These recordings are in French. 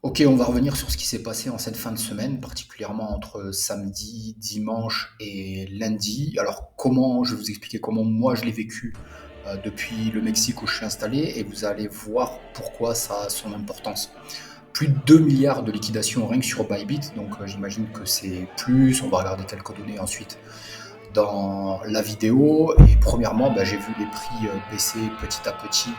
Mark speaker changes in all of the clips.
Speaker 1: Ok, on va revenir sur ce qui s'est passé en cette fin de semaine, particulièrement entre samedi, dimanche et lundi. Alors, je vais vous expliquer comment moi je l'ai vécu depuis le Mexique où je suis installé et vous allez voir pourquoi ça a son importance. Plus de 2 milliards de liquidations rien que sur Bybit, donc j'imagine que c'est plus. On va regarder quelques données ensuite dans la vidéo. Et premièrement, j'ai vu les prix baisser petit à petit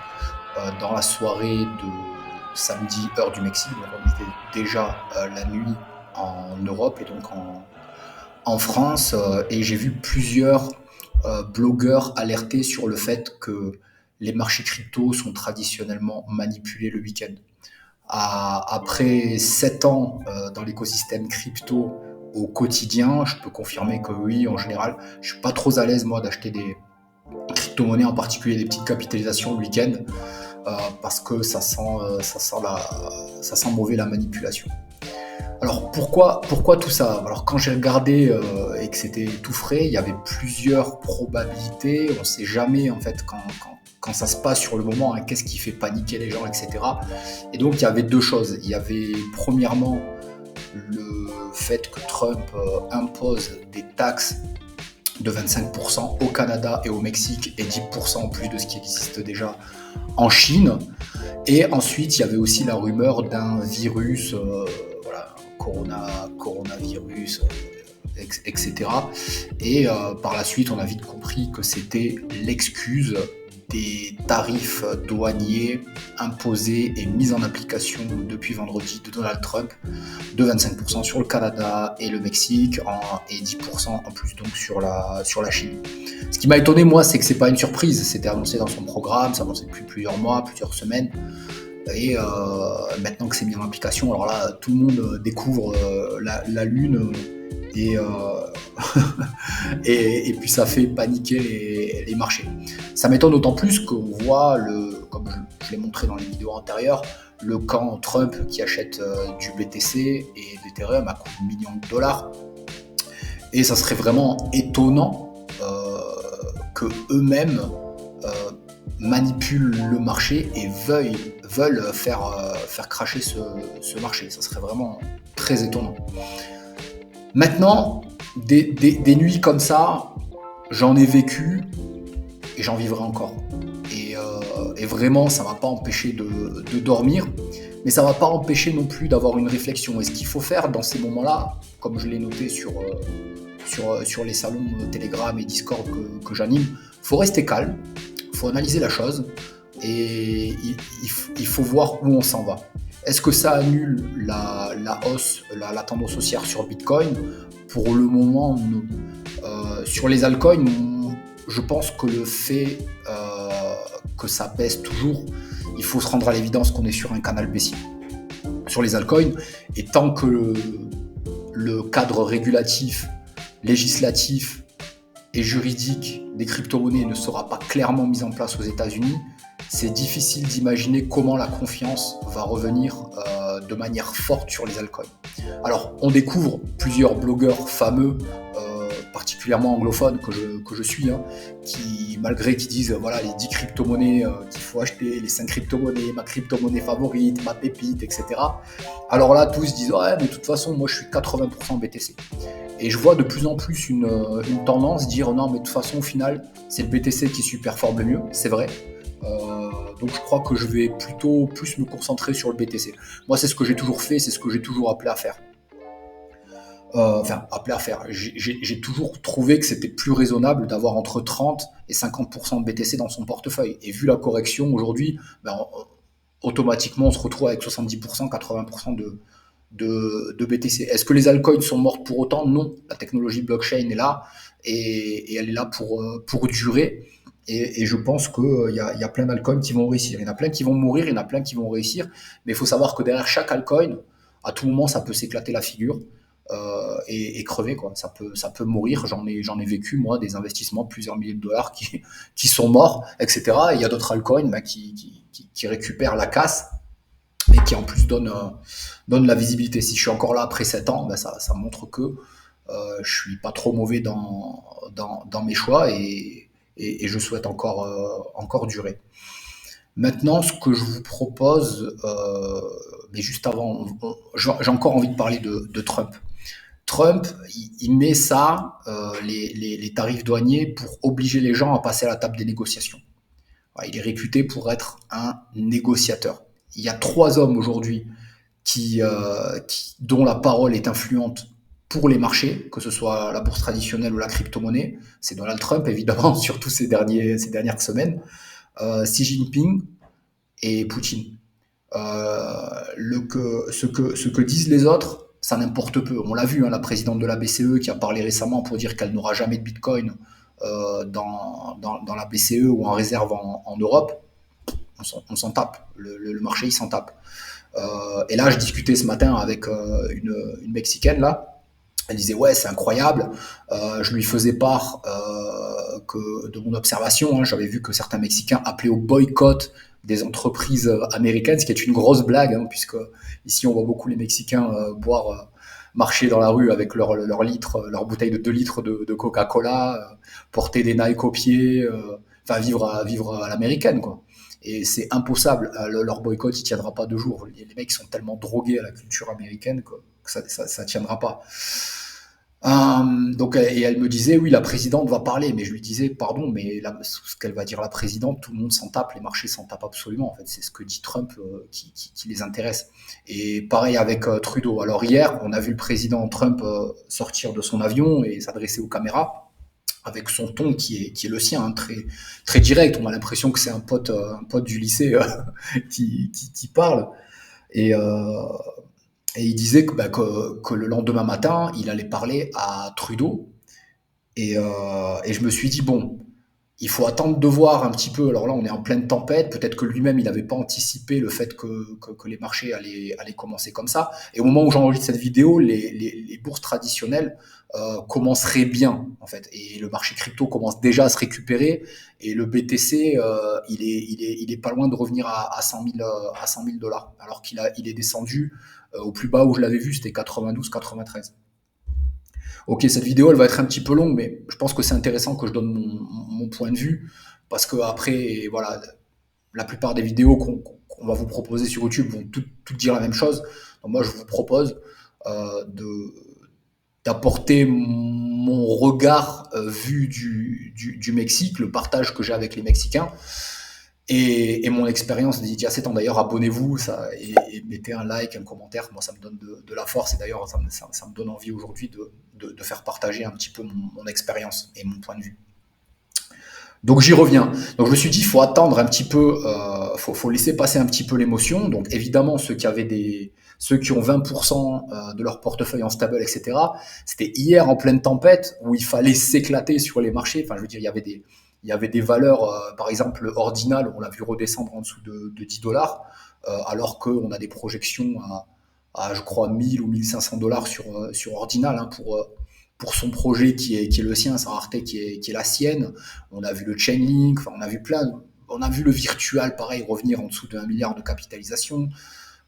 Speaker 1: dans la soirée de samedi, heure du Mexique. Donc on était déjà la nuit en Europe et donc en France. Et j'ai vu plusieurs blogueurs alerter sur le fait que les marchés crypto sont traditionnellement manipulés le week-end. Après 7 ans dans l'écosystème crypto au quotidien, je peux confirmer que oui, en général, je suis pas trop à l'aise moi d'acheter des crypto-monnaies, en particulier des petites capitalisations le week-end, parce que ça sent mauvais la manipulation. Alors pourquoi tout ça? Alors quand j'ai regardé et que c'était tout frais, il y avait plusieurs probabilités. On ne sait jamais en fait quand ça se passe sur le moment, hein, qu'est-ce qui fait paniquer les gens, etc. Et donc il y avait deux choses. Il y avait premièrement le fait que Trump impose des taxes de 25% au Canada et au Mexique et 10% en plus de ce qui existe déjà en Chine. Et ensuite, il y avait aussi la rumeur d'un virus, voilà, coronavirus, etc. Et par la suite, on a vite compris que c'était l'excuse des tarifs douaniers imposés et mis en application depuis vendredi de Donald Trump de 25% sur le Canada et le Mexique et 10% en plus donc sur la Chine. Ce qui m'a étonné, moi, c'est que c'est pas une surprise. C'était annoncé dans son programme, ça annoncé depuis plusieurs mois, plusieurs semaines. Et maintenant que c'est mis en application, alors là, tout le monde découvre la Lune et, et puis ça fait paniquer les marchés. Ça m'étonne d'autant plus qu'on voit, comme je l'ai montré dans les vidéos antérieures, le camp Trump qui achète du BTC et d'Ethereum à coût de millions de dollars. Et ça serait vraiment étonnant que eux-mêmes manipulent le marché et veulent faire cracher ce marché. Ça serait vraiment très étonnant. Maintenant, des nuits comme ça, j'en ai vécu et j'en vivrai encore. Et vraiment, ça ne m'a pas empêché de dormir, mais ça ne m'a pas empêché non plus d'avoir une réflexion. Et ce qu'il faut faire dans ces moments-là, comme je l'ai noté sur les salons Telegram et Discord que j'anime, il faut rester calme, il faut analyser la chose et il faut voir où on s'en va. Est-ce que ça annule la hausse, la tendance haussière sur Bitcoin? Pour le moment, non. Sur les altcoins, je pense que le fait que ça baisse toujours, il faut se rendre à l'évidence qu'on est sur un canal baissier. Sur les altcoins, et tant que le cadre régulatif, législatif et juridique des crypto-monnaies ne sera pas clairement mis en place aux États-Unis, c'est difficile d'imaginer comment la confiance va revenir de manière forte sur les altcoins. Alors, on découvre plusieurs blogueurs fameux, particulièrement anglophones que je suis, hein, qui disent voilà les 10 crypto-monnaies qu'il faut acheter, les 5 crypto-monnaies, ma crypto-monnaie favorite, ma pépite, etc. Alors là, tous disent ouais, mais de toute façon, moi je suis 80% BTC. Et je vois de plus en plus une tendance dire non, mais de toute façon, au final, c'est le BTC qui surperforme le mieux, c'est vrai. Donc je crois que je vais plutôt plus me concentrer sur le BTC. Moi, c'est ce que j'ai toujours fait, c'est ce que j'ai toujours appelé à faire. Appelé à faire. J'ai toujours trouvé que c'était plus raisonnable d'avoir entre 30 et 50% de BTC dans son portefeuille. Et vu la correction aujourd'hui, automatiquement, on se retrouve avec 70%, 80% de BTC. Est-ce que les altcoins sont mortes pour autant? Non. La technologie blockchain est là et elle est là pour durer. Et je pense qu'il y a plein d'altcoins qui vont réussir. Il y en a plein qui vont mourir, il y en a plein qui vont réussir. Mais il faut savoir que derrière chaque altcoin, à tout moment, ça peut s'éclater la figure et crever, quoi. Ça peut mourir. J'en ai vécu, moi, des investissements de plusieurs milliers de dollars qui sont morts, etc. Et il y a d'autres altcoins qui récupèrent la casse et qui en plus donne la visibilité. Si je suis encore là après 7 ans, ça montre que je suis pas trop mauvais dans mes choix et je souhaite encore durer. Maintenant, ce que je vous propose, mais juste avant, j'ai encore envie de parler de Trump. Trump, il met ça, les tarifs douaniers, pour obliger les gens à passer à la table des négociations. Ouais, il est réputé pour être un négociateur. Il y a 3 hommes aujourd'hui dont la parole est influente pour les marchés, que ce soit la bourse traditionnelle ou la crypto-monnaie. C'est Donald Trump, évidemment, surtout ces dernières semaines, Xi Jinping et Poutine. Ce que disent les autres, ça n'importe peu. On l'a vu, hein, la présidente de la BCE qui a parlé récemment pour dire qu'elle n'aura jamais de Bitcoin dans la BCE ou en réserve en Europe. On s'en tape. Le marché, il s'en tape. Et là, je discutais ce matin avec une Mexicaine, là. Elle disait, ouais, c'est incroyable. Je lui faisais part de mon observation. Hein. J'avais vu que certains Mexicains appelaient au boycott des entreprises américaines, ce qui est une grosse blague, hein, puisque ici, on voit beaucoup les Mexicains marcher dans la rue avec leur bouteille de 2 litres de Coca-Cola, porter des Nike aux pieds, enfin vivre à l'américaine, quoi. Et c'est impossible. Leur boycott, il tiendra pas 2 jours. Les mecs sont tellement drogués à la culture américaine que ça tiendra pas. Donc, et elle me disait, oui, la présidente va parler, mais je lui disais, pardon, mais ce qu'elle va dire la présidente, tout le monde s'en tape, les marchés s'en tapent absolument. En fait, c'est ce que dit Trump qui les intéresse. Et pareil avec Trudeau. Alors hier, on a vu le président Trump sortir de son avion et s'adresser aux caméras avec son ton qui est le sien, hein, très, très direct. On a l'impression que c'est un pote du lycée qui parle. Et, euh, et il disait que le lendemain matin, il allait parler à Trudeau. Et je me suis dit, bon, il faut attendre de voir un petit peu. Alors là, on est en pleine tempête. Peut-être que lui-même, il n'avait pas anticipé le fait que les marchés allaient commencer comme ça. Et au moment où j'enregistre cette vidéo, les bourses traditionnelles commenceraient bien, en fait. Et le marché crypto commence déjà à se récupérer. Et le BTC, il est pas loin de revenir à 100 000, à 100 000 dollars. Alors il est descendu au plus bas où je l'avais vu, c'était 92, 93. Ok, cette vidéo, elle va être un petit peu longue, mais je pense que c'est intéressant que je donne mon point de vue, parce que après, voilà, la plupart des vidéos qu'on va vous proposer sur YouTube vont toutes dire la même chose. Donc moi, je vous propose d'apporter mon regard vu du Mexique, le partage que j'ai avec les Mexicains, et mon expérience d'il y a 7 ans. D'ailleurs, abonnez-vous et mettez un like, un commentaire. Moi, ça me donne de la force et d'ailleurs, ça me donne envie aujourd'hui de faire partager un petit peu mon expérience et mon point de vue. Donc j'y reviens. Donc je me suis dit, il faut attendre un petit peu, faut laisser passer un petit peu l'émotion. Donc évidemment, ceux qui ont 20% de leur portefeuille en stable, etc. C'était hier en pleine tempête où il fallait s'éclater sur les marchés. Enfin, je veux dire, il y avait des valeurs, par exemple, Ordinal, on l'a vu redescendre en dessous de 10 dollars, alors qu'on a des projections je crois, 1000 ou 1500 dollars sur Ordinal, hein, pour son projet qui est le sien, sa rareté qui est la sienne. On a vu le Chainlink, enfin, on a vu le Virtual, pareil, revenir en dessous de 1 milliard de capitalisation.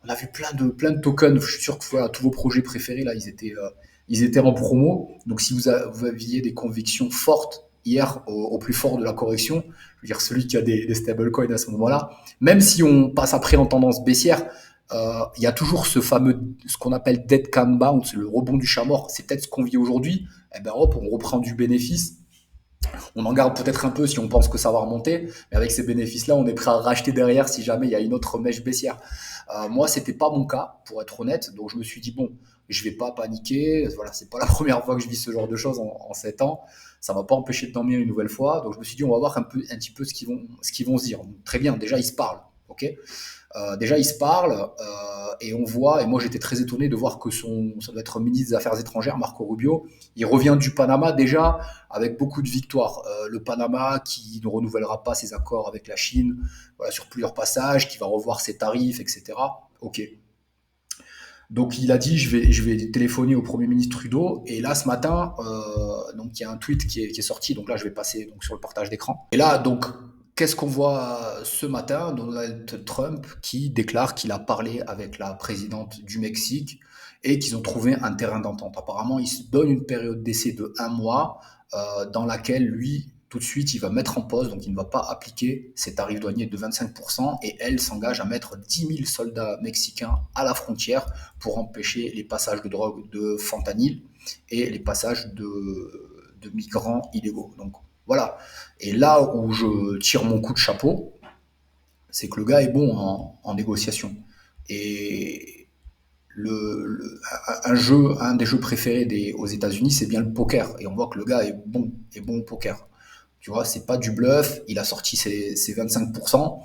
Speaker 1: On a vu plein de tokens. Je suis sûr que voilà, tous vos projets préférés, là, ils étaient en promo. Donc, si vous aviez des convictions fortes hier, au plus fort de la correction, je veux dire, celui qui a des stablecoins à ce moment-là, même si on passe après en tendance baissière, il y a toujours ce qu'on appelle dead can bounce, le rebond du chat mort. C'est peut-être ce qu'on vit aujourd'hui. Eh ben hop, on reprend du bénéfice. On en garde peut-être un peu si on pense que ça va remonter, mais avec ces bénéfices-là, on est prêt à racheter derrière si jamais il y a une autre mèche baissière. Moi, c'était pas mon cas, pour être honnête. Donc je me suis dit bon, je vais pas paniquer. Voilà, c'est pas la première fois que je vis ce genre de choses en 7 ans. Ça m'a pas empêché de dormir une nouvelle fois. Donc je me suis dit on va voir un petit peu ce qu'ils vont se dire. Donc, très bien, déjà ils se parlent, ok. Déjà, ils se parlent et on voit, et moi j'étais très étonné de voir que ça doit être ministre des Affaires étrangères, Marco Rubio, il revient du Panama déjà avec beaucoup de victoires. Le Panama qui ne renouvellera pas ses accords avec la Chine, voilà, sur plusieurs passages, qui va revoir ses tarifs, etc. Ok. Donc il a dit je vais téléphoner au Premier ministre Trudeau et là ce matin donc il y a un tweet qui est sorti, donc là je vais passer donc sur le partage d'écran et là donc qu'est-ce qu'on voit ce matin? Donald Trump qui déclare qu'il a parlé avec la présidente du Mexique et qu'ils ont trouvé un terrain d'entente. Apparemment, il se donne une période d'essai de 1 mois dans laquelle lui tout de suite, il va mettre en pause, donc il ne va pas appliquer ces tarifs douaniers de 25%, et elle s'engage à mettre 10 000 soldats mexicains à la frontière pour empêcher les passages de drogue de fentanyl et les passages de migrants illégaux. Donc voilà. Et là où je tire mon coup de chapeau, c'est que le gars est bon en négociation. Et un des jeux préférés aux États-Unis, c'est bien le poker. Et on voit que le gars est bon au poker. Tu vois, c'est pas du bluff. Il a sorti ses 25%.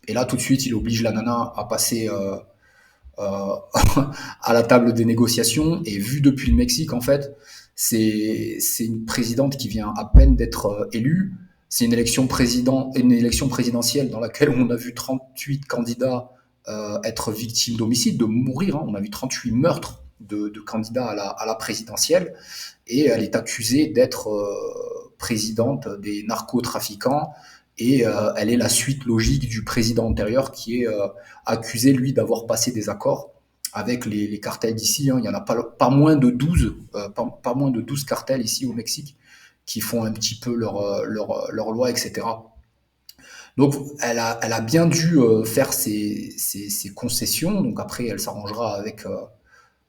Speaker 1: Et là, tout de suite, il oblige la nana à passer euh, à la table des négociations. Et vu depuis le Mexique, en fait, c'est une présidente qui vient à peine d'être élue. C'est une élection présidentielle dans laquelle on a vu 38 candidats être victimes d'homicide, de mourir. Hein. On a vu 38 meurtres de candidats à la présidentielle. Et elle est accusée d'être présidente des narcotrafiquants. Et elle est la suite logique du président antérieur qui est accusé, lui, d'avoir passé des accords avec les cartels d'ici. Hein. Il y en a pas moins de 12, pas moins de 12 cartels ici au Mexique qui font un petit peu leur loi, etc. Donc elle a bien dû faire ses concessions. Donc après, elle s'arrangera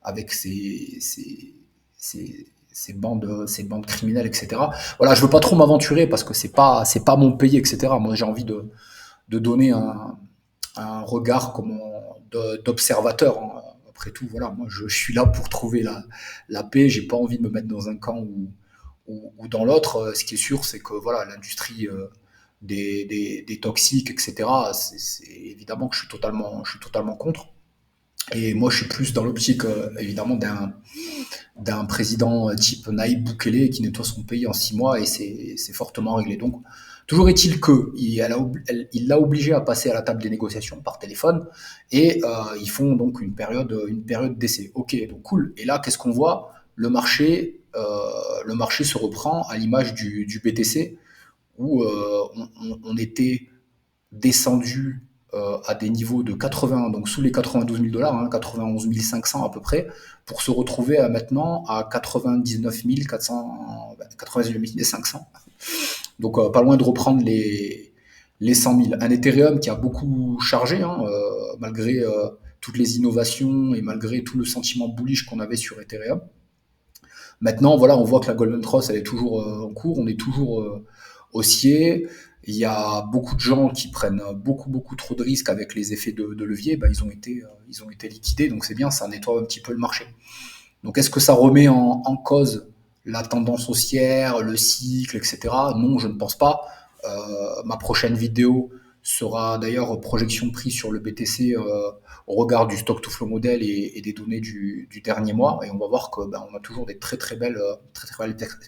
Speaker 1: avec ces bandes criminelles, etc. Voilà, je veux pas trop m'aventurer parce que c'est pas mon pays, etc. Moi, j'ai envie de donner un regard d'observateur. Hein. Après tout, voilà, moi, je suis là pour trouver la paix. J'ai pas envie de me mettre dans un camp ou dans l'autre. Ce qui est sûr, c'est que voilà, l'industrie des toxiques, etc. Évidemment que je suis totalement contre. Et moi, je suis plus dans l'optique, évidemment, d'un président type Naïb Boukele qui nettoie son pays en 6 mois et c'est fortement réglé. Donc, toujours est-il que il l'a obligé à passer à la table des négociations par téléphone et ils font donc une période d'essai. Ok, donc cool. Et là, qu'est-ce qu'on voit? Le marché se reprend à l'image du BTC où on était descendu à des niveaux de 80, donc sous les 92 000 dollars, hein, 91 500 à peu près, pour se retrouver maintenant à 99 400, 99 500. Donc pas loin de reprendre les 100 000. Un Ethereum qui a beaucoup chargé, hein, malgré toutes les innovations et malgré tout le sentiment bullish qu'on avait sur Ethereum. Maintenant, voilà, on voit que la Golden Cross, elle est toujours en cours, on est toujours haussier. Il y a beaucoup de gens qui prennent beaucoup, beaucoup trop de risques avec les effets de levier. Ben, ils ont été liquidés, donc c'est bien, ça nettoie un petit peu le marché. Donc est-ce que ça remet en cause la tendance haussière, le cycle, etc. Non, je ne pense pas. Ma prochaine vidéo sera d'ailleurs projection de prix sur le BTC au regard du stock to flow model et des données du dernier mois. Et on va voir que on a toujours des très très belles,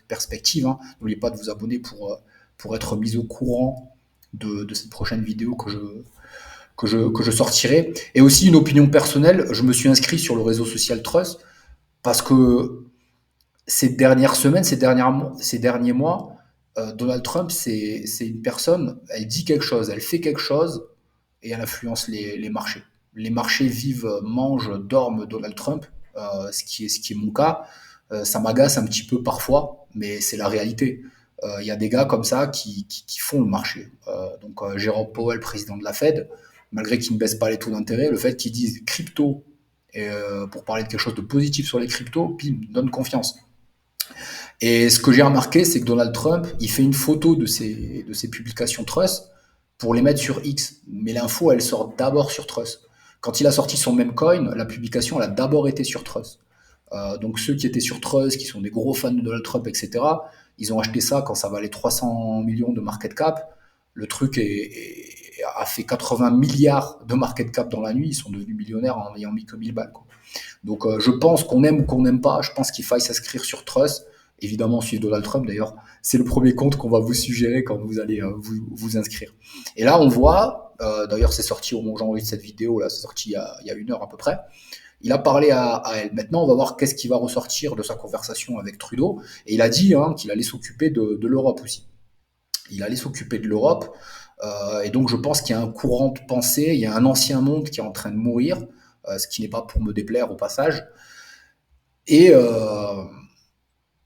Speaker 1: perspectives. Hein. N'oubliez pas de vous abonner pour être mis au courant de cette prochaine vidéo que je sortirai. Et aussi une opinion personnelle, je me suis inscrit sur le réseau social Trust parce que ces dernières semaines, ces derniers mois, Donald Trump, c'est une personne, elle dit quelque chose, elle fait quelque chose et elle influence les marchés. Les marchés vivent, mangent, dorment Donald Trump, ce qui est mon cas. Ça m'agace un petit peu parfois, mais c'est la réalité. Il y a des gars comme ça qui font le marché. Donc Jérôme Powell, président de la Fed, malgré qu'il ne baisse pas les taux d'intérêt, le fait qu'ils disent crypto pour parler de quelque chose de positif sur les cryptos, puis donne confiance. Et ce que j'ai remarqué, c'est que Donald Trump, il fait une photo de ses publications Trust pour les mettre sur X. Mais l'info, elle sort d'abord sur Trust. Quand il a sorti son même coin, la publication, elle a d'abord été sur Trust. Donc ceux qui étaient sur Trust, qui sont des gros fans de Donald Trump, etc., ils ont acheté ça quand ça valait 300 millions de market cap. Le truc a fait 80 milliards de market cap dans la nuit. Ils sont devenus millionnaires en ayant mis que 1000 balles. Quoi. Donc je pense qu'on aime ou qu'on n'aime pas, je pense qu'il faille s'inscrire sur Trust. Évidemment, suivre Donald Trump d'ailleurs, c'est le premier compte qu'on va vous suggérer quand vous allez vous inscrire. Et là, on voit, d'ailleurs c'est sorti au moment où j'enregistre cette vidéo, là, c'est sorti il y a 1 heure à peu près, il a parlé à elle. Maintenant, on va voir qu'est-ce qui va ressortir de sa conversation avec Trudeau. Et il a dit qu'il allait s'occuper de l'Europe aussi. Il allait s'occuper de l'Europe. Et donc, je pense qu'il y a un courant de pensée, il y a un ancien monde qui est en train de mourir, ce qui n'est pas pour me déplaire au passage. Et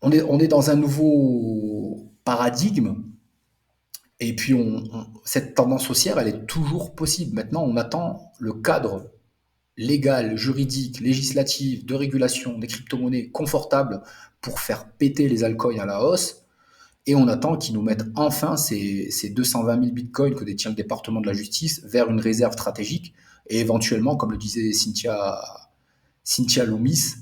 Speaker 1: on est dans un nouveau paradigme Et puis, cette tendance haussière, elle est toujours possible. Maintenant, on attend le cadre légal, juridique, législatif, de régulation des crypto-monnaies confortable pour faire péter les altcoins à la hausse. Et on attend qu'ils nous mettent enfin ces 220 000 bitcoins que détient le département de la justice vers une réserve stratégique et éventuellement, comme le disait Cynthia Loomis,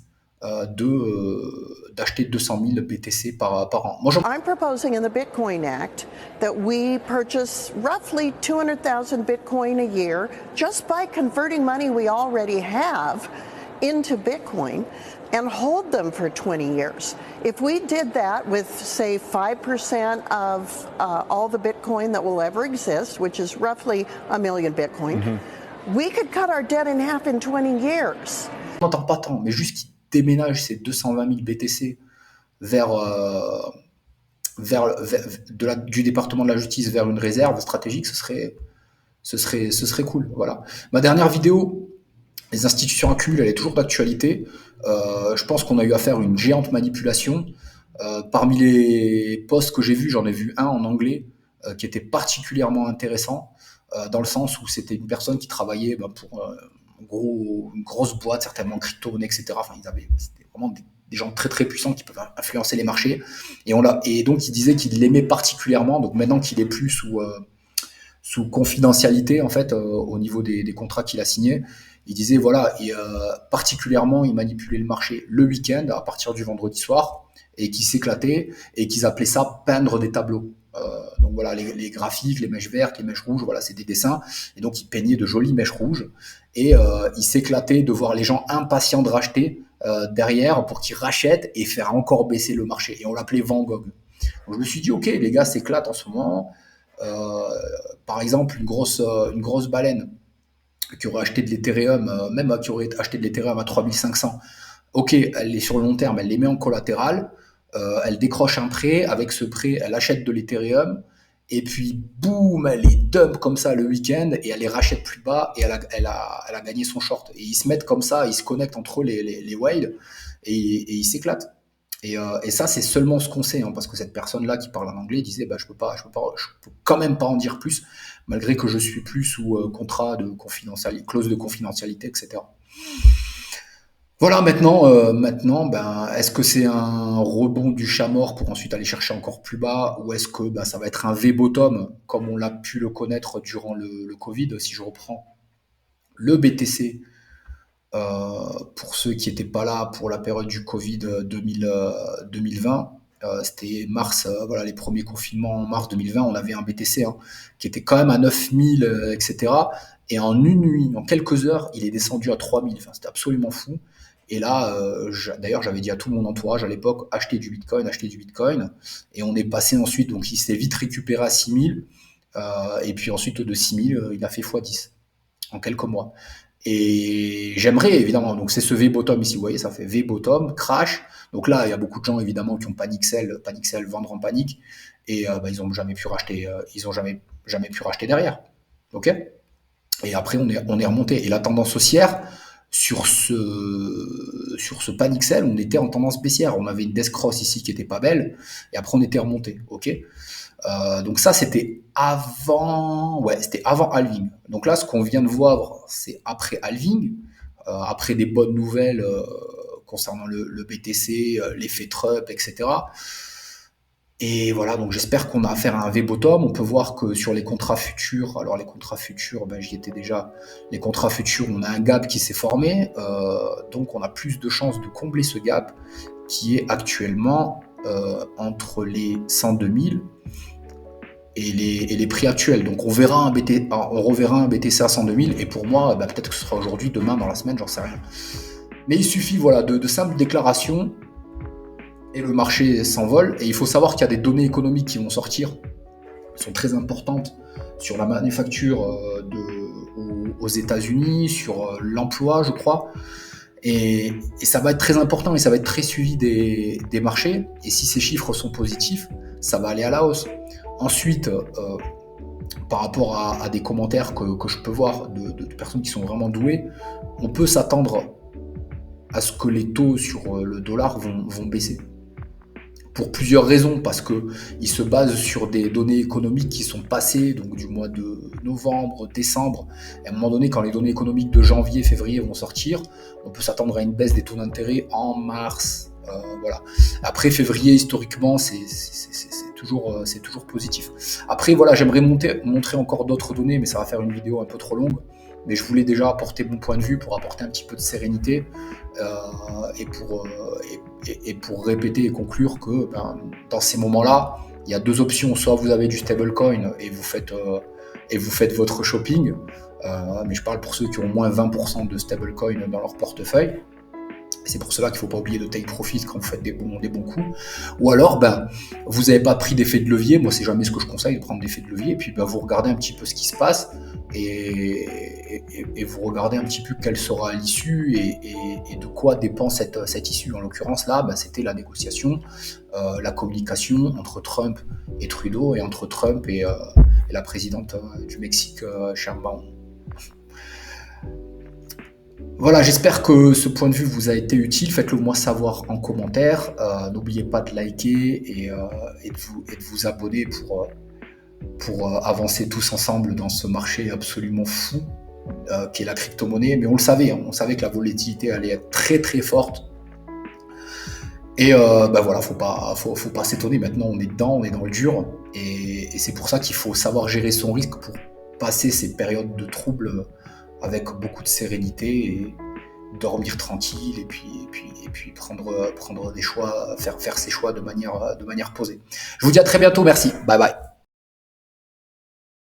Speaker 1: d'acheter 200 000 BTC par an.
Speaker 2: I'm proposing in the Bitcoin Act that we purchase roughly 200,000 Bitcoin a year just by converting money we already have into Bitcoin and hold them for 20 years. If we did that with, say, 5% of all the Bitcoin that will ever exist, which is roughly 1 million Bitcoin, we could cut our debt in half in 20 years.
Speaker 1: On n'entend pas tant, mais juste qu'ils déménagent ces 220 000 BTC du département de la justice vers une réserve stratégique, ce serait cool. Voilà. Ma dernière vidéo, les institutions accumulent, elle est toujours d'actualité. Je pense qu'on a eu affaire à une géante manipulation. Parmi les posts que j'ai vus, j'en ai vu un en anglais qui était particulièrement intéressant, dans le sens où c'était une personne qui travaillait pour une grosse boîte, certainement crypto-monnaie, etc. Enfin, c'était vraiment des gens très très puissants qui peuvent influencer les marchés. Et donc, il disait qu'il l'aimait particulièrement. Donc maintenant qu'il est plus sous confidentialité, en fait, au niveau des contrats qu'il a signés, il disait, voilà, particulièrement, il manipulait le marché le week-end, à partir du vendredi soir, et qu'il s'éclatait, et qu'ils appelaient ça peindre des tableaux. Donc voilà, les graphiques, les mèches vertes, les mèches rouges, voilà, c'est des dessins. Et donc, il peignait de jolies mèches rouges. Et il s'éclatait de voir les gens impatients de racheter derrière pour qu'ils rachètent et faire encore baisser le marché. Et on l'appelait Van Gogh. Donc, je me suis dit, ok, les gars s'éclatent en ce moment. Par exemple, une grosse baleine qui aurait acheté de l'Ethereum, même qui aurait acheté de l'Ethereum à 3500. Ok, elle est sur le long terme, elle les met en collatéral, elle décroche un prêt, avec ce prêt, elle achète de l'Ethereum, et puis boum, elle les dump comme ça le week-end, et elle les rachète plus bas, et elle a gagné son short. Et ils se mettent comme ça, ils se connectent entre eux, les whales, et ils s'éclatent. Et ça, c'est seulement ce qu'on sait, hein, parce que cette personne-là qui parle en anglais disait, je peux quand même pas en dire plus, malgré que je suis plus sous contrat de confidentialité, clause de confidentialité, etc. Voilà, maintenant, est-ce que c'est un rebond du chat mort pour ensuite aller chercher encore plus bas, ou est-ce que ça va être un V-bottom, comme on l'a pu le connaître durant le Covid, si je reprends le BTC, pour ceux qui n'étaient pas là pour la période du Covid 2020, c'était mars, voilà, les premiers confinements en mars 2020, on avait un BTC qui était quand même à 9000, etc. Et en une nuit, en quelques heures, il est descendu à 3000. Enfin, c'était absolument fou. Et là, d'ailleurs, j'avais dit à tout mon entourage à l'époque, achetez du Bitcoin. Et on est passé ensuite, donc il s'est vite récupéré à 6000. Et puis ensuite, de 6000, il a fait x10 en quelques mois. Et j'aimerais évidemment, donc c'est ce V-bottom ici, vous voyez, ça fait V-bottom, crash. Donc là, il y a beaucoup de gens évidemment qui ont panic sell, vendre en panique, et ils n'ont jamais pu racheter, jamais pu racheter derrière. Ok. Et après on est remonté. Et la tendance haussière sur ce panic sell, on était en tendance baissière. On avait une death cross ici qui était pas belle, et après on était remonté. Ok. Donc ça, c'était avant halving. Donc là, ce qu'on vient de voir, c'est après halving, après des bonnes nouvelles concernant le BTC, l'effet Trump, etc. Et voilà, donc j'espère qu'on a affaire à un V-bottom. On peut voir que sur les contrats futurs, alors les contrats futurs, j'y étais déjà, les contrats futurs, on a un gap qui s'est formé, donc on a plus de chances de combler ce gap qui est actuellement entre les 102 000 et les prix actuels. Donc on reverra un BTC à 102 000, et pour moi, peut-être que ce sera aujourd'hui, demain, dans la semaine, j'en sais rien. Mais il suffit, voilà, de simples déclarations, et le marché s'envole. Et il faut savoir qu'il y a des données économiques qui vont sortir, qui sont très importantes, sur la manufacture aux États-Unis, sur l'emploi, je crois. Et ça va être très important, et ça va être très suivi des marchés. Et si ces chiffres sont positifs, ça va aller à la hausse. Ensuite, par rapport à des commentaires que je peux voir de personnes qui sont vraiment douées, on peut s'attendre à ce que les taux sur le dollar vont baisser. pour plusieurs raisons, parce qu'il se base sur des données économiques qui sont passées, donc du mois de novembre, décembre. Et à un moment donné, quand les données économiques de janvier, février vont sortir, on peut s'attendre à une baisse des taux d'intérêt en mars. Voilà. Après février, historiquement, c'est toujours positif. Après, voilà, j'aimerais montrer encore d'autres données, mais ça va faire une vidéo un peu trop longue. Mais je voulais déjà apporter mon point de vue pour apporter un petit peu de sérénité et pour répéter et conclure que dans ces moments-là, il y a deux options. Soit vous avez du stablecoin et vous faites votre shopping, mais je parle pour ceux qui ont au moins 20% de stablecoin dans leur portefeuille. C'est pour cela qu'il ne faut pas oublier de take profit quand vous faites des bons coups. Ou alors, vous n'avez pas pris d'effet de levier. Moi, c'est jamais ce que je conseille, de prendre d'effet de levier. Et puis, vous regardez un petit peu ce qui se passe et vous regardez un petit peu quelle sera l'issue et de quoi dépend cette issue. En l'occurrence, là, c'était la négociation, la communication entre Trump et Trudeau et entre Trump et la présidente du Mexique, Sheinbaum. Voilà, j'espère que ce point de vue vous a été utile. Faites-le moi savoir en commentaire. N'oubliez pas de liker et de vous abonner pour avancer tous ensemble dans ce marché absolument fou qui est la crypto-monnaie. Mais on le savait, on savait que la volatilité allait être très très forte. Et voilà, faut pas s'étonner. Maintenant, on est dedans, on est dans le dur. Et c'est pour ça qu'il faut savoir gérer son risque pour passer ces périodes de troubles avec beaucoup de sérénité et dormir tranquille et puis prendre des choix, faire ses choix de manière posée. Je vous dis à très bientôt, merci, bye bye.